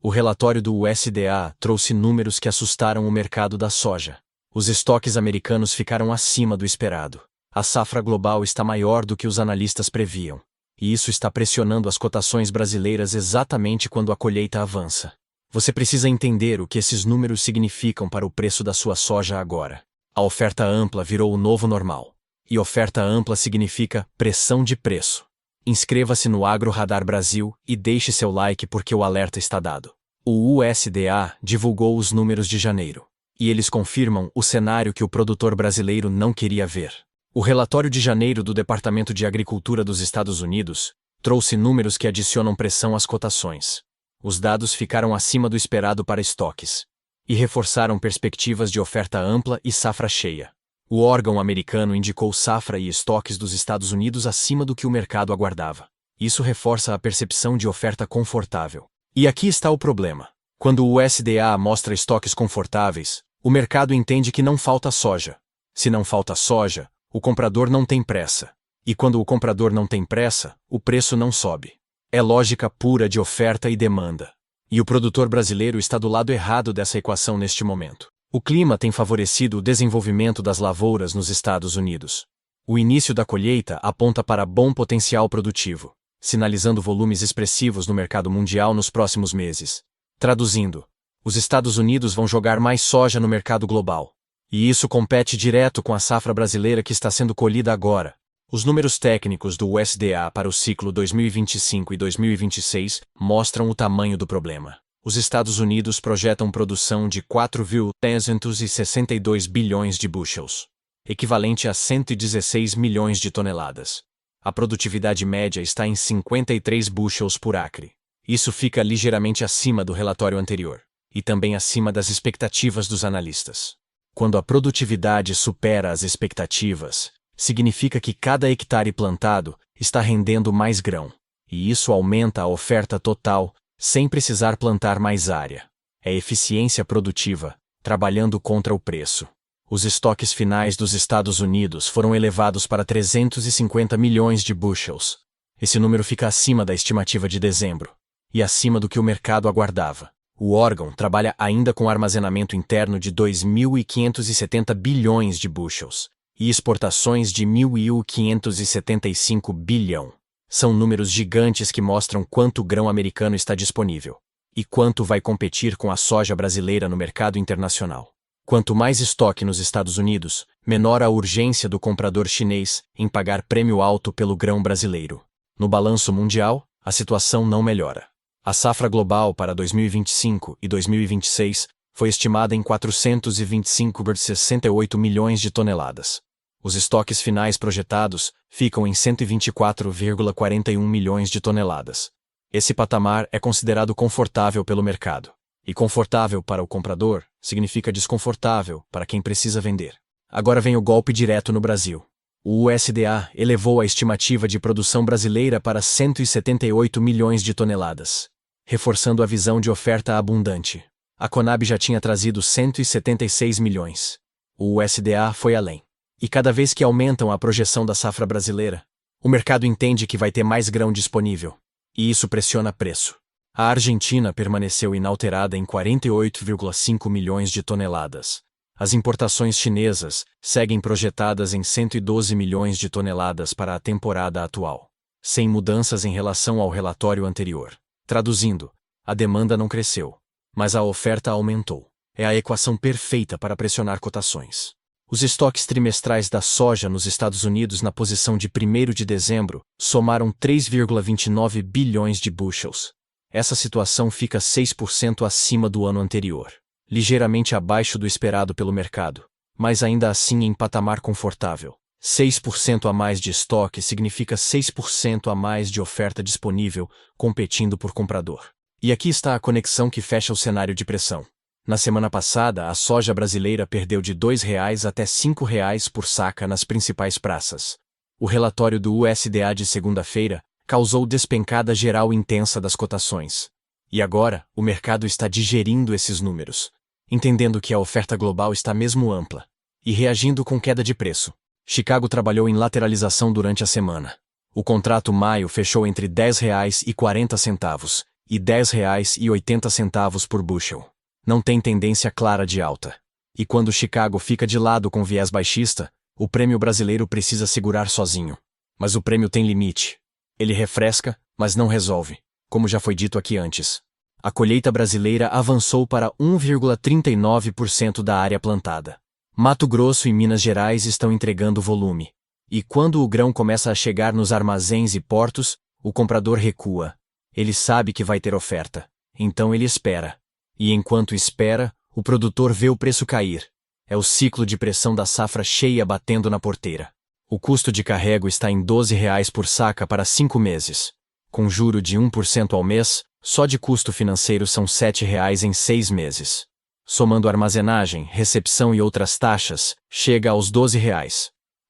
O relatório do USDA trouxe números que assustaram o mercado da soja. Os estoques americanos ficaram acima do esperado. A safra global está maior do que os analistas previam. E isso está pressionando as cotações brasileiras exatamente quando a colheita avança. Você precisa entender o que esses números significam para o preço da sua soja agora. A oferta ampla virou o novo normal. E oferta ampla significa pressão de preço. Inscreva-se no Agro Radar Brasil e deixe seu like porque o alerta está dado. O USDA divulgou os números de janeiro. E eles confirmam o cenário que o produtor brasileiro não queria ver. O relatório de janeiro do Departamento de Agricultura dos Estados Unidos trouxe números que adicionam pressão às cotações. Os dados ficaram acima do esperado para estoques. E reforçaram perspectivas de oferta ampla e safra cheia. O órgão americano indicou safra e estoques dos Estados Unidos acima do que o mercado aguardava. Isso reforça a percepção de oferta confortável. E aqui está o problema. Quando o USDA mostra estoques confortáveis, o mercado entende que não falta soja. Se não falta soja, o comprador não tem pressa. E quando o comprador não tem pressa, o preço não sobe. É lógica pura de oferta e demanda. E o produtor brasileiro está do lado errado dessa equação neste momento. O clima tem favorecido o desenvolvimento das lavouras nos Estados Unidos. O início da colheita aponta para bom potencial produtivo, sinalizando volumes expressivos no mercado mundial nos próximos meses. Traduzindo, os Estados Unidos vão jogar mais soja no mercado global. E isso compete direto com a safra brasileira que está sendo colhida agora. Os números técnicos do USDA para o ciclo 2025 e 2026 mostram o tamanho do problema. Os Estados Unidos projetam produção de 4,362 bilhões de bushels, equivalente a 116 milhões de toneladas. A produtividade média está em 53 bushels por acre. Isso fica ligeiramente acima do relatório anterior, e também acima das expectativas dos analistas. Quando a produtividade supera as expectativas, significa que cada hectare plantado está rendendo mais grão, e isso aumenta a oferta total, sem precisar plantar mais área. É eficiência produtiva, trabalhando contra o preço. Os estoques finais dos Estados Unidos foram elevados para 350 milhões de bushels. Esse número fica acima da estimativa de dezembro, e acima do que o mercado aguardava. O órgão trabalha ainda com armazenamento interno de 2.570 bilhões de bushels, e exportações de 1.575 bilhão. São números gigantes que mostram quanto grão americano está disponível e quanto vai competir com a soja brasileira no mercado internacional. Quanto mais estoque nos Estados Unidos, menor a urgência do comprador chinês em pagar prêmio alto pelo grão brasileiro. No balanço mundial, a situação não melhora. A safra global para 2025 e 2026 foi estimada em 425,68 milhões de toneladas. Os estoques finais projetados ficam em 124,41 milhões de toneladas. Esse patamar é considerado confortável pelo mercado. E confortável para o comprador significa desconfortável para quem precisa vender. Agora vem o golpe direto no Brasil. O USDA elevou a estimativa de produção brasileira para 178 milhões de toneladas, reforçando a visão de oferta abundante. A Conab já tinha trazido 176 milhões. O USDA foi além. E cada vez que aumentam a projeção da safra brasileira, o mercado entende que vai ter mais grão disponível. E isso pressiona preço. A Argentina permaneceu inalterada em 48,5 milhões de toneladas. As importações chinesas seguem projetadas em 112 milhões de toneladas para a temporada atual, sem mudanças em relação ao relatório anterior. Traduzindo, a demanda não cresceu, mas a oferta aumentou. É a equação perfeita para pressionar cotações. Os estoques trimestrais da soja nos Estados Unidos na posição de 1º de dezembro somaram 3,29 bilhões de bushels. Essa situação fica 6% acima do ano anterior, ligeiramente abaixo do esperado pelo mercado, mas ainda assim em patamar confortável. 6% a mais de estoque significa 6% a mais de oferta disponível, competindo por comprador. E aqui está a conexão que fecha o cenário de pressão. Na semana passada, a soja brasileira perdeu de R$ 2,00 até R$ 5,00 por saca nas principais praças. O relatório do USDA de segunda-feira causou despencada geral intensa das cotações. E agora, o mercado está digerindo esses números, entendendo que a oferta global está mesmo ampla, e reagindo com queda de preço. Chicago trabalhou em lateralização durante a semana. O contrato maio fechou entre R$ 10,40 e R$ 10,80 por bushel. Não tem tendência clara de alta. E quando Chicago fica de lado com viés baixista, o prêmio brasileiro precisa segurar sozinho. Mas o prêmio tem limite. Ele refresca, mas não resolve, como já foi dito aqui antes. A colheita brasileira avançou para 1,39% da área plantada. Mato Grosso e Minas Gerais estão entregando volume. E quando o grão começa a chegar nos armazéns e portos, o comprador recua. Ele sabe que vai ter oferta, então ele espera. E enquanto espera, o produtor vê o preço cair. É o ciclo de pressão da safra cheia batendo na porteira. O custo de carrego está em R$ 12 por saca para 5 meses. Com juro de 1% ao mês, só de custo financeiro são R$ 7 em 6 meses. Somando armazenagem, recepção e outras taxas, chega aos R$ 12.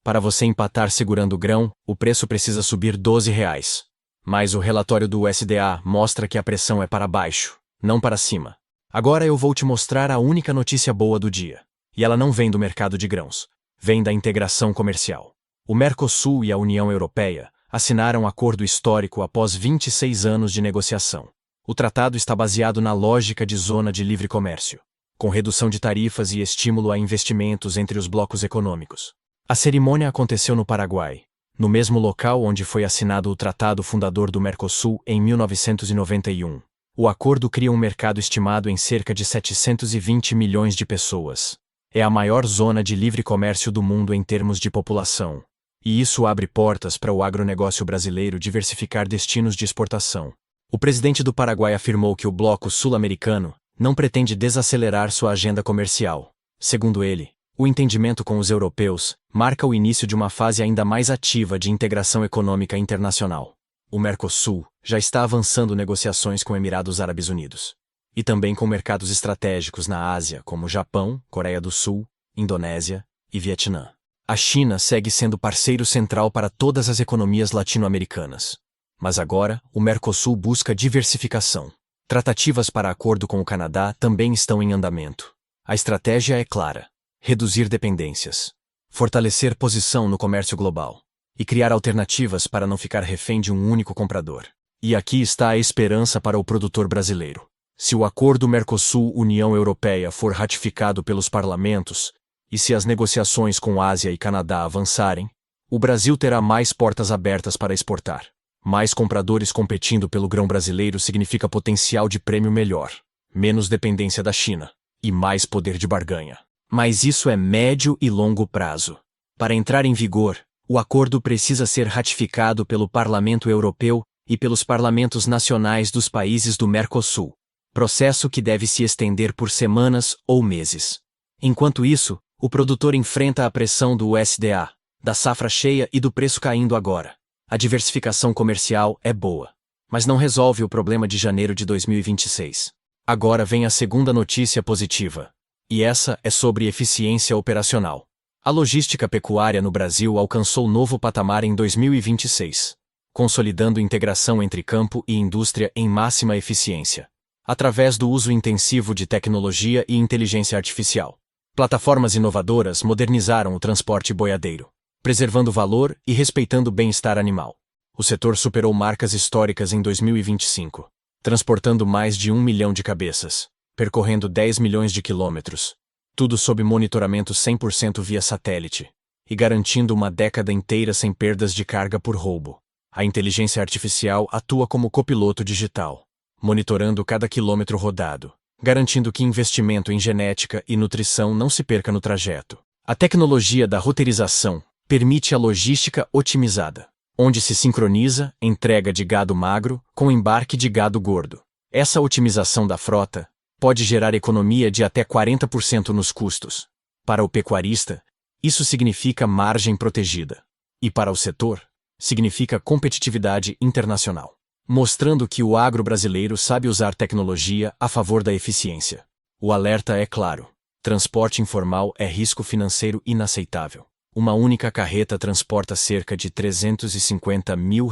Para você empatar segurando o grão, o preço precisa subir R$ 12. Mas o relatório do USDA mostra que a pressão é para baixo, não para cima. Agora eu vou te mostrar a única notícia boa do dia. E ela não vem do mercado de grãos, vem da integração comercial. O Mercosul e a União Europeia assinaram um acordo histórico após 26 anos de negociação. O tratado está baseado na lógica de zona de livre comércio, com redução de tarifas e estímulo a investimentos entre os blocos econômicos. A cerimônia aconteceu no Paraguai, no mesmo local onde foi assinado o Tratado Fundador do Mercosul em 1991. O acordo cria um mercado estimado em cerca de 720 milhões de pessoas. É a maior zona de livre comércio do mundo em termos de população. E isso abre portas para o agronegócio brasileiro diversificar destinos de exportação. O presidente do Paraguai afirmou que o bloco sul-americano não pretende desacelerar sua agenda comercial. Segundo ele, o entendimento com os europeus marca o início de uma fase ainda mais ativa de integração econômica internacional. O Mercosul já está avançando negociações com Emirados Árabes Unidos. E também com mercados estratégicos na Ásia, como Japão, Coreia do Sul, Indonésia e Vietnã. A China segue sendo parceiro central para todas as economias latino-americanas. Mas agora, o Mercosul busca diversificação. Tratativas para acordo com o Canadá também estão em andamento. A estratégia é clara: reduzir dependências, fortalecer posição no comércio global e criar alternativas para não ficar refém de um único comprador. E aqui está a esperança para o produtor brasileiro. Se o acordo Mercosul-União Europeia for ratificado pelos parlamentos, e se as negociações com Ásia e Canadá avançarem, o Brasil terá mais portas abertas para exportar. Mais compradores competindo pelo grão brasileiro significa potencial de prêmio melhor, menos dependência da China e mais poder de barganha. Mas isso é médio e longo prazo. Para entrar em vigor, o acordo precisa ser ratificado pelo Parlamento Europeu e pelos parlamentos nacionais dos países do Mercosul. Processo que deve se estender por semanas ou meses. Enquanto isso, o produtor enfrenta a pressão do USDA, da safra cheia e do preço caindo agora. A diversificação comercial é boa, mas não resolve o problema de janeiro de 2026. Agora vem a segunda notícia positiva. E essa é sobre eficiência operacional. A logística pecuária no Brasil alcançou novo patamar em 2026, consolidando integração entre campo e indústria em máxima eficiência, através do uso intensivo de tecnologia e inteligência artificial. Plataformas inovadoras modernizaram o transporte boiadeiro, preservando valor e respeitando o bem-estar animal. O setor superou marcas históricas em 2025, transportando mais de 1 milhão de cabeças, percorrendo 10 milhões de quilômetros, tudo sob monitoramento 100% via satélite, e garantindo uma década inteira sem perdas de carga por roubo. A inteligência artificial atua como copiloto digital, monitorando cada quilômetro rodado, garantindo que investimento em genética e nutrição não se perca no trajeto. A tecnologia da roteirização permite a logística otimizada, onde se sincroniza entrega de gado magro com embarque de gado gordo. Essa otimização da frota pode gerar economia de até 40% nos custos. Para o pecuarista, isso significa margem protegida. E para o setor, significa competitividade internacional, mostrando que o agro brasileiro sabe usar tecnologia a favor da eficiência. O alerta é claro: transporte informal é risco financeiro inaceitável. Uma única carreta transporta cerca de R$ 350 mil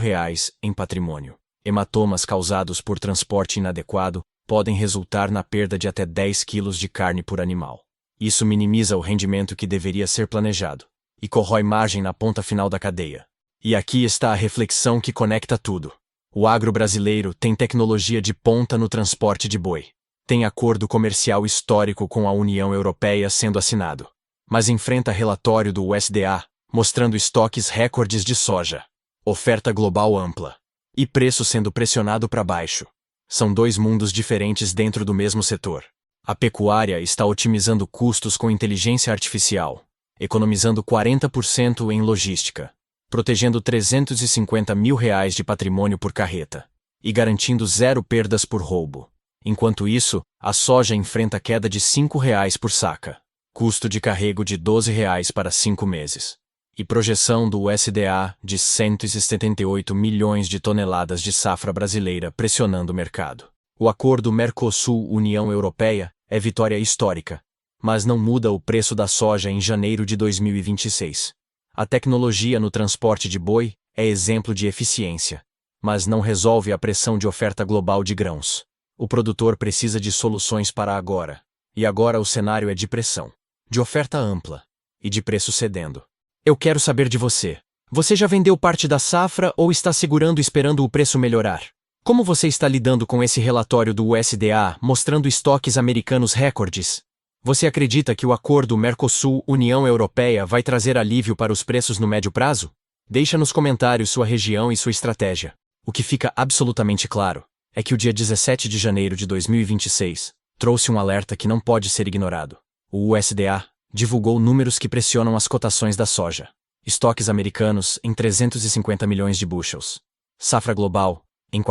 em patrimônio. Hematomas causados por transporte inadequado podem resultar na perda de até 10 quilos de carne por animal. Isso minimiza o rendimento que deveria ser planejado e corrói margem na ponta final da cadeia. E aqui está a reflexão que conecta tudo. O agro brasileiro tem tecnologia de ponta no transporte de boi. Tem acordo comercial histórico com a União Europeia sendo assinado. Mas enfrenta relatório do USDA, mostrando estoques recordes de soja, oferta global ampla e preço sendo pressionado para baixo. São dois mundos diferentes dentro do mesmo setor. A pecuária está otimizando custos com inteligência artificial, economizando 40% em logística, protegendo R$350 mil de patrimônio por carreta e garantindo 0 perdas por roubo. Enquanto isso, a soja enfrenta queda de R$5 por saca, custo de carrego de R$12 para 5 meses, e projeção do USDA de 178 milhões de toneladas de safra brasileira pressionando o mercado. O acordo Mercosul-União Europeia é vitória histórica, mas não muda o preço da soja em janeiro de 2026. A tecnologia no transporte de boi é exemplo de eficiência, mas não resolve a pressão de oferta global de grãos. O produtor precisa de soluções para agora, e agora o cenário é de pressão, de oferta ampla e de preço cedendo. Eu quero saber de você. Você já vendeu parte da safra ou está segurando esperando o preço melhorar? Como você está lidando com esse relatório do USDA mostrando estoques americanos recordes? Você acredita que o acordo Mercosul-União Europeia vai trazer alívio para os preços no médio prazo? Deixa nos comentários sua região e sua estratégia. O que fica absolutamente claro é que o dia 17 de janeiro de 2026 trouxe um alerta que não pode ser ignorado. O USDA divulgou números que pressionam as cotações da soja. Estoques americanos em 350 milhões de bushels. Safra global em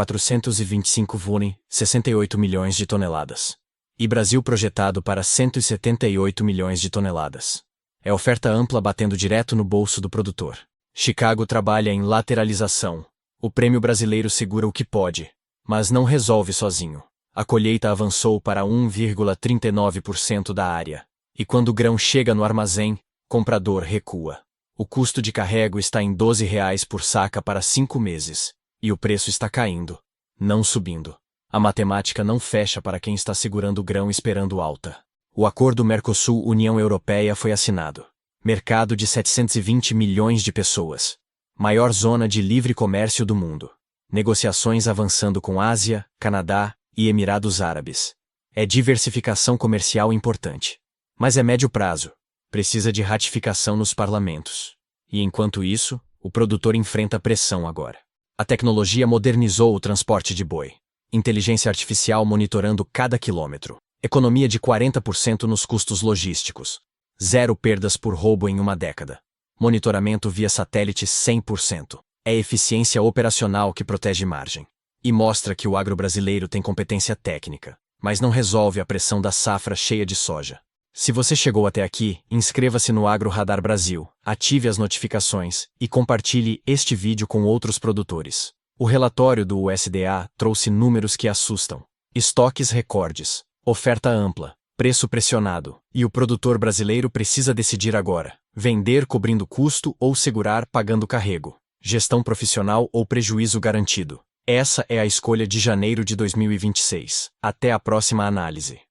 68 milhões de toneladas. E Brasil projetado para 178 milhões de toneladas. É oferta ampla batendo direto no bolso do produtor. Chicago trabalha em lateralização. O prêmio brasileiro segura o que pode, mas não resolve sozinho. A colheita avançou para 1,39% da área. E quando o grão chega no armazém, comprador recua. O custo de carrego está em R$12 por saca para 5 meses. E o preço está caindo, não subindo. A matemática não fecha para quem está segurando o grão esperando alta. O acordo Mercosul-União Europeia foi assinado. Mercado de 720 milhões de pessoas. Maior zona de livre comércio do mundo. Negociações avançando com Ásia, Canadá e Emirados Árabes. É diversificação comercial importante. Mas é médio prazo. Precisa de ratificação nos parlamentos. E enquanto isso, o produtor enfrenta pressão agora. A tecnologia modernizou o transporte de boi. Inteligência artificial monitorando cada quilômetro. Economia de 40% nos custos logísticos. 0 perdas por roubo em uma década. Monitoramento via satélite 100%. É eficiência operacional que protege margem. E mostra que o agro brasileiro tem competência técnica, mas não resolve a pressão da safra cheia de soja. Se você chegou até aqui, inscreva-se no Agro Radar Brasil, ative as notificações e compartilhe este vídeo com outros produtores. O relatório do USDA trouxe números que assustam. Estoques recordes, oferta ampla, preço pressionado, e o produtor brasileiro precisa decidir agora: vender cobrindo custo ou segurar pagando carrego, gestão profissional ou prejuízo garantido. Essa é a escolha de janeiro de 2026. Até a próxima análise.